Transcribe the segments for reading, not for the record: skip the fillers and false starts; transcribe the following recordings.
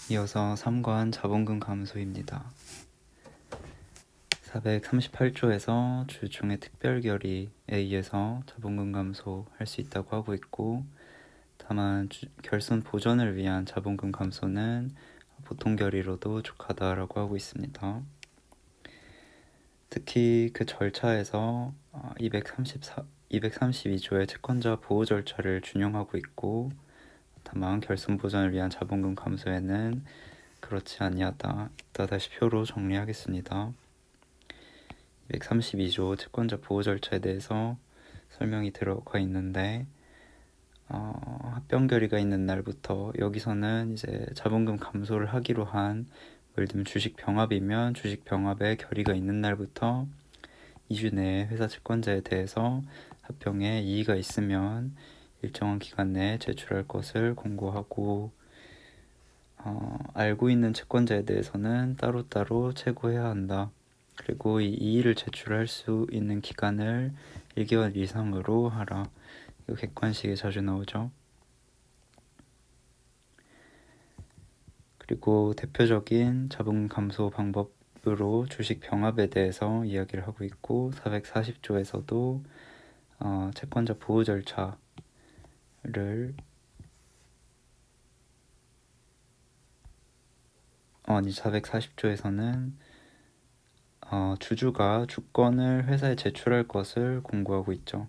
이어서 3관 자본금 감소입니다. 438조에서 주중의 특별결의에 의해서 자본금 감소할 수 있다고 하고 있고, 다만 결손 보전을 위한 자본금 감소는 보통 결의로도 족하다라고 하고 있습니다. 특히 그 절차에서 232조의 채권자 보호 절차를 준용하고 있고, 다만 결손 보전을 위한 자본금 감소에는 그렇지 아니하다. 이따 다시 표로 정리하겠습니다. 232조 채권자 보호 절차에 대해서 설명이 들어가 있는데, 합병 결의가 있는 날부터 여기서는 이제 자본금 감소를 하기로 한, 예를 들면 주식 병합이면 주식 병합의 결의가 있는 날부터 2주 내에 회사 채권자에 대해서 합병에 이의가 있으면 일정한 기간 내에 제출할 것을 공고하고, 알고 있는 채권자에 대해서는 따로따로 체고해야 한다. 그리고 이 이의를 제출할 수 있는 기간을 1개월 이상으로 하라. 이거 객관식에 자주 나오죠. 그리고 대표적인 자본 감소 방법으로 주식 병합에 대해서 이야기를 하고 있고, 440조에서도 채권자 보호 절차를 440조에서는 주주가 주권을 회사에 제출할 것을 공고하고 있죠.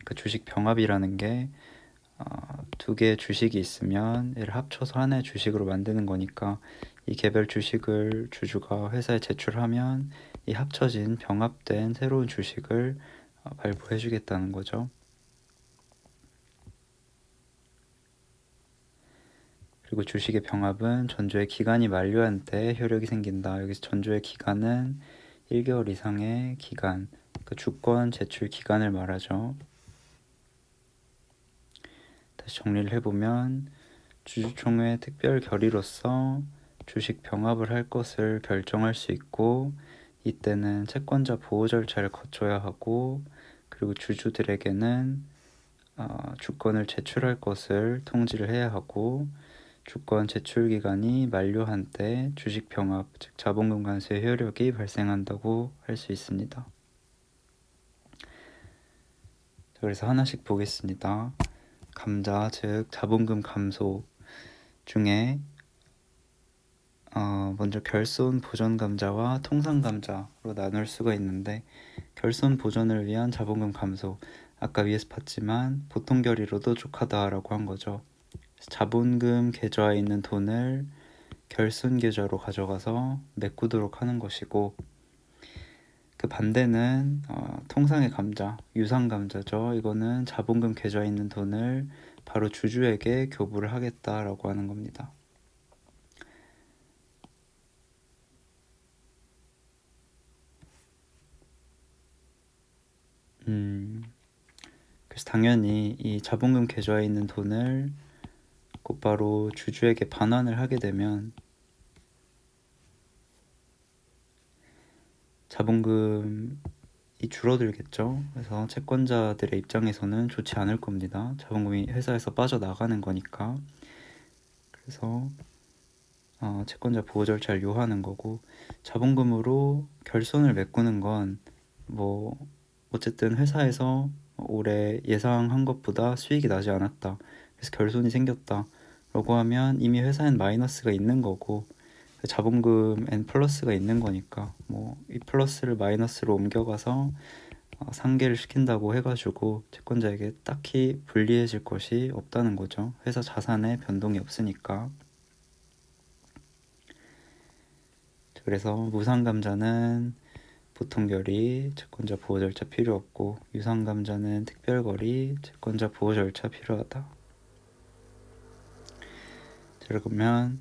그 주식 병합이라는 게 두 개의 주식이 있으면 이를 합쳐서 하나의 주식으로 만드는 거니까, 이 개별 주식을 주주가 회사에 제출하면 이 합쳐진 병합된 새로운 주식을 발부해 주겠다는 거죠. 그리고 주식의 병합은 전조의 기간이 만료한 때 효력이 생긴다. 여기서 전조의 기간은 1개월 이상의 기간, 그 주권 제출 기간을 말하죠. 다시 정리를 해보면, 주주총회 특별 결의로서 주식 병합을 할 것을 결정할 수 있고, 이때는 채권자 보호 절차를 거쳐야 하고, 그리고 주주들에게는 주권을 제출할 것을 통지를 해야 하고, 주권 제출 기간이 만료한 때 주식 병합, 즉 자본금 감소의 효력이 발생한다고 할 수 있습니다. 그래서 하나씩 보겠습니다. 감자, 즉 자본금 감소 중에 먼저 결손 보전 감자와 통상 감자로 나눌 수가 있는데, 결손 보전을 위한 자본금 감소, 아까 위에서 봤지만 보통 결의로도 족하다라고 한 거죠. 자본금 계좌에 있는 돈을 결손 계좌로 가져가서 메꾸도록 하는 것이고, 그 반대는 통상의 감자, 유상 감자죠. 이거는 자본금 계좌에 있는 돈을 바로 주주에게 교부를 하겠다라고 하는 겁니다. 그래서 당연히 이 자본금 계좌에 있는 돈을 곧바로 주주에게 반환을 하게 되면 자본금이 줄어들겠죠. 그래서 채권자들의 입장에서는 좋지 않을 겁니다. 자본금이 회사에서 빠져나가는 거니까. 그래서 채권자 보호 절차를 요하는 거고, 자본금으로 결손을 메꾸는 건 어쨌든 회사에서 올해 예상한 것보다 수익이 나지 않았다, 그래서 결손이 생겼다 라고 하면 이미 회사엔 마이너스가 있는 거고, 자본금엔 플러스가 있는 거니까 이 플러스를 마이너스로 옮겨가서 상계를 시킨다고 해가지고 채권자에게 딱히 불리해질 것이 없다는 거죠. 회사 자산에 변동이 없으니까. 그래서 무상감자는 보통결의, 채권자 보호 절차 필요 없고, 유상감자는 특별거리, 채권자 보호 절차 필요하다. 자, 그러면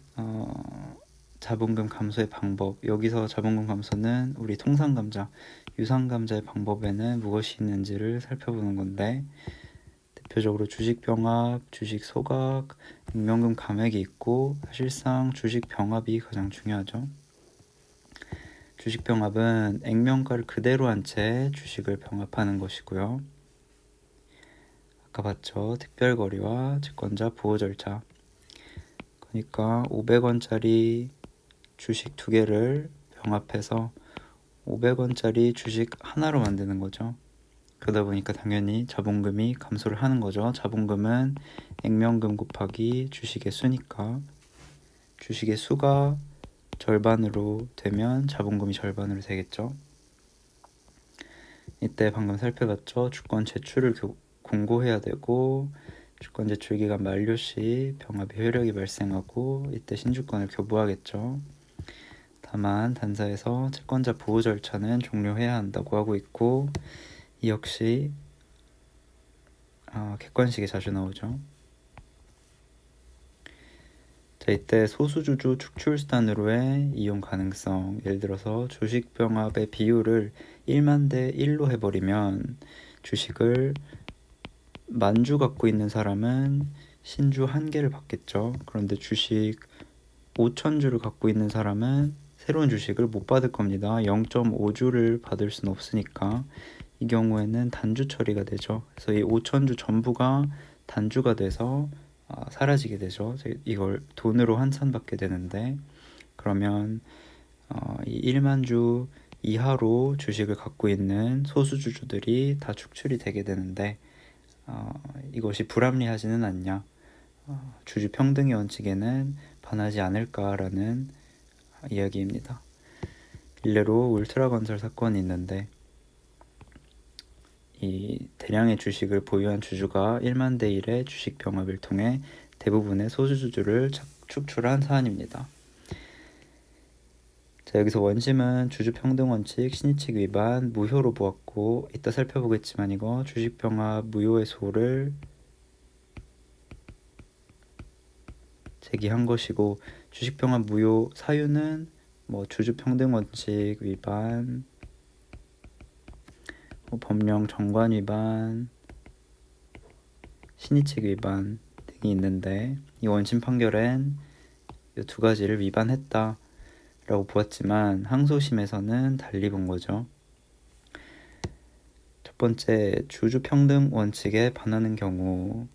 자본금 감소의 방법, 여기서 자본금 감소는 우리 통상감자, 유상감자의 방법에는 무엇이 있는지를 살펴보는 건데, 대표적으로 주식병합, 주식소각, 익명금 감액이 있고, 사실상 주식병합이 가장 중요하죠. 주식병합은 액면가를 그대로 한 채 주식을 병합하는 것이고요. 아까 봤죠. 특별거래와 채권자 보호 절차. 그러니까 500원짜리 주식 2개를 병합해서 500원짜리 주식 하나로 만드는 거죠. 그러다 보니까 당연히 자본금이 감소를 하는 거죠. 자본금은 액면금 곱하기 주식의 수니까 주식의 수가 절반으로 되면 자본금이 절반으로 되겠죠. 이때 방금 살펴봤죠. 주권 제출을 공고해야 되고 주권 제출 기간 만료 시 병합의 효력이 발생하고 이때 신주권을 교부하겠죠. 다만 단사에서 채권자 보호 절차는 종료해야 한다고 하고 있고 이 역시 객관식에 자주 나오죠. 자, 이때 소수주주 축출수단으로의 이용 가능성, 예를 들어서 주식병합의 비율을 1만 대 1로 해버리면 주식을 만주 갖고 있는 사람은 신주 1개를 받겠죠. 그런데 주식 5,000주를 갖고 있는 사람은 새로운 주식을 못 받을 겁니다. 0.5주를 받을 수는 없으니까 이 경우에는 단주 처리가 되죠. 그래서 이 5,000주 전부가 단주가 돼서 사라지게 되죠. 이걸 돈으로 환산받게 되는데 그러면 이 1만 주 이하로 주식을 갖고 있는 소수주주들이 다 축출이 되게 되는데 이것이 불합리하지는 않냐, 주주 평등의 원칙에는 반하지 않을까라는 이야기입니다. 일례로 울트라건설 사건이 있는데 이 대량의 주식을 보유한 주주가 1만 대 1의 주식 병합을 통해 대부분의 소수주주를 축출한 사안입니다. 자, 여기서 원심은 주주평등원칙, 신의칙 위반, 무효로 보았고 이따 살펴보겠지만 이거 주식병합 무효의소를 제기한 것이고 주식병합 무효 사유는 주주평등원칙 위반, 법령 정관 위반, 신의칙 위반 등이 있는데 이 원심 판결엔 이 2가지를 위반했다 라고 보았지만 항소심에서는 달리 본 거죠. 첫 번째, 주주평등 원칙에 반하는 경우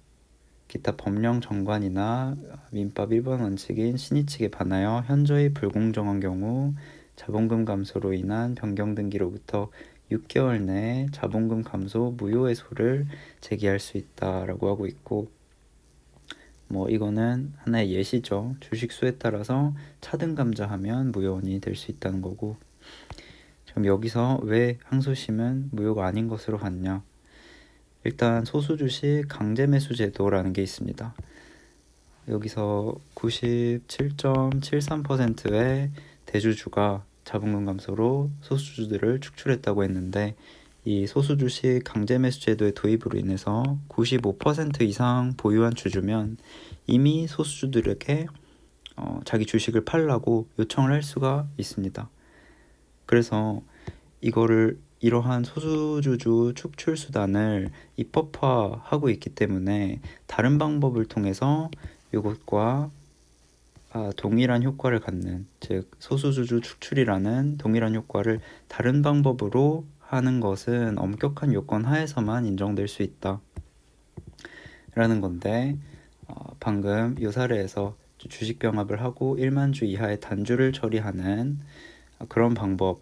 기타 법령 정관이나 민법 1번 원칙인 신의칙에 반하여 현저히 불공정한 경우 자본금 감소로 인한 변경 등기로부터 6개월 내에 자본금 감소 무효의소를 제기할 수 있다라고 하고 있고 이거는 하나의 예시죠. 주식 수에 따라서 차등 감자하면 무효원이 될 수 있다는 거고 그럼 여기서 왜 항소심은 무효가 아닌 것으로 봤냐? 일단 소수주식 강제매수 제도라는 게 있습니다. 여기서 97.73%의 대주주가 자본금 감소로 소수주들을 축출했다고 했는데 이 소수주식 강제매수 제도의 도입으로 인해서 95% 이상 보유한 주주면 이미 소수주들에게 자기 주식을 팔라고 요청을 할 수가 있습니다. 그래서 이러한 소수주주 축출 수단을 입법화하고 있기 때문에 다른 방법을 통해서 이것과 동일한 효과를 갖는, 즉 소수주주 축출이라는 동일한 효과를 다른 방법으로 하는 것은 엄격한 요건 하에서만 인정될 수 있다 라는 건데 방금 이 사례에서 주식병합을 하고 1만 주 이하의 단주를 처리하는 그런 방법을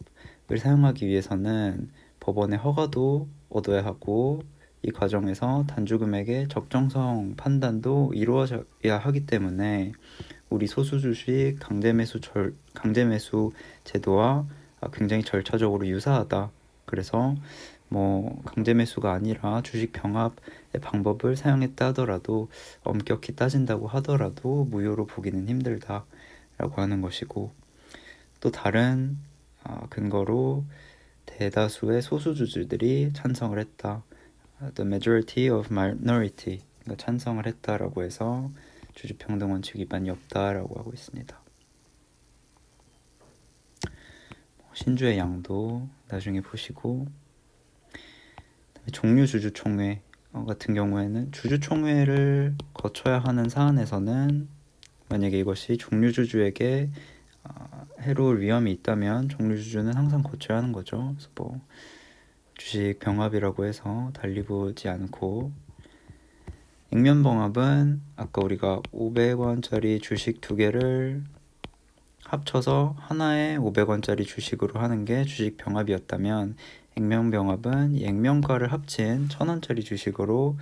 사용하기 위해서는 법원의 허가도 얻어야 하고 이 과정에서 단주금액의 적정성 판단도 이루어져야 하기 때문에 우리 소수주식 강제매수 제도와 굉장히 절차적으로 유사하다. 그래서 강제매수가 아니라 주식 병합의 방법을 사용했다 하더라도 엄격히 따진다고 하더라도 무효로 보기는 힘들다 라고 하는 것이고 또 다른 근거로 대다수의 소수주주들이 찬성을 했다. The majority of minority 찬성을 했다라고 해서 주주평등 원칙 위반이 없다라고 하고 있습니다. 신주의 양도 나중에 보시고 종류주주총회 같은 경우에는 주주총회를 거쳐야 하는 사안에서는 만약에 이것이 종류주주에게 해로울 위험이 있다면 종류주주는 항상 거쳐야 하는 거죠. 그래서 주식 병합이라고 해서 달리 보지 않고 액면봉합은 아까 우리가 500원짜리 주식 두 개를 합쳐서 하나의 500원짜리 주식으로 하는 게 주식 병합이었다면, 액면병합은 이 액면가를 합친 1000원짜리 주식으로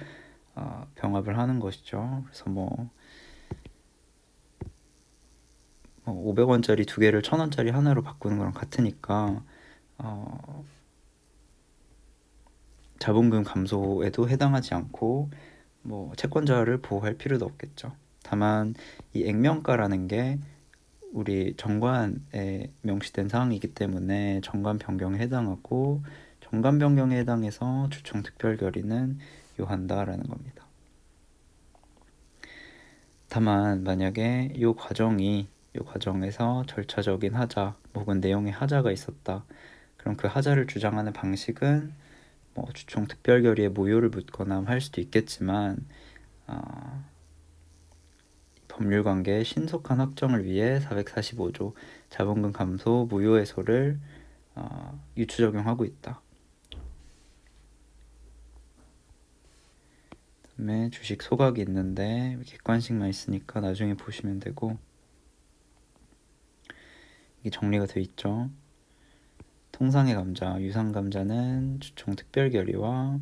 병합을 하는 것이죠. 그래서 500원짜리 두 개를 1000원짜리 하나로 바꾸는 거랑 같으니까 자본금 감소에도 해당하지 않고 채권자를 보호할 필요도 없겠죠. 다만 이 액면가라는 게 우리 정관에 명시된 사항이기 때문에 정관 변경에 해당하고, 정관 변경에 해당해서 주총 특별 결의는 요한다라는 겁니다. 다만 만약에 이 과정에서 절차적인 하자 혹은 내용의 하자가 있었다. 그럼 그 하자를 주장하는 방식은 주총 특별 결의에 모요를 묻거나 할 수도 있겠지만, 법률관계의 신속한 확정을 위해 445조 자본금 감소 무효해소를 유추 적용하고 있다. 그다음에 주식 소각이 있는데 객관식만 있으니까 나중에 보시면 되고, 이게 정리가 되어 있죠. 통상의 감자, 유상 감자는 주총 특별 결의와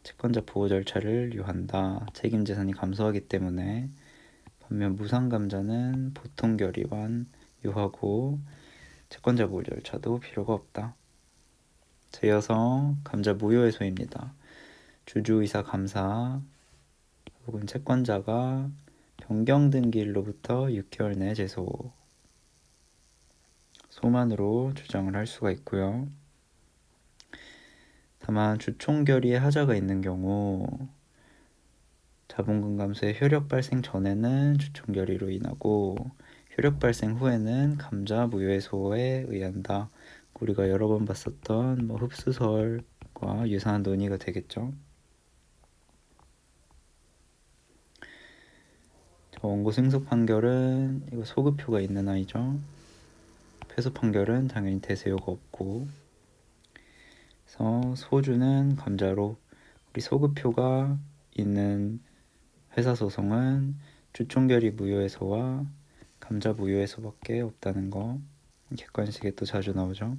채권자 보호 절차를 요한다. 책임 재산이 감소하기 때문에. 반면 무상 감자는 보통 결의만 요하고 채권자 보호 절차도 필요가 없다. 자, 이어서 감자 무효해소입니다. 주주의사 감사 혹은 채권자가 변경 등기일로부터 6개월 내 제소, 소만으로 주장을 할 수가 있고요. 다만 주총 결의에 하자가 있는 경우 자본금 감소의 효력 발생 전에는 주총 결의로 인하고 효력 발생 후에는 감자 무효해소에 의한다. 우리가 여러 번 봤었던 흡수설과 유사한 논의가 되겠죠. 원고 승소 판결은 이거 소급표가 있는 아이죠. 패소 판결은 당연히 대세효가 없고, 그래서 소주는 감자로, 우리 소급표가 있는 회사 소송은 주총 결의 무효해소와 감자 무효해소밖에 없다는 거, 객관식에 또 자주 나오죠.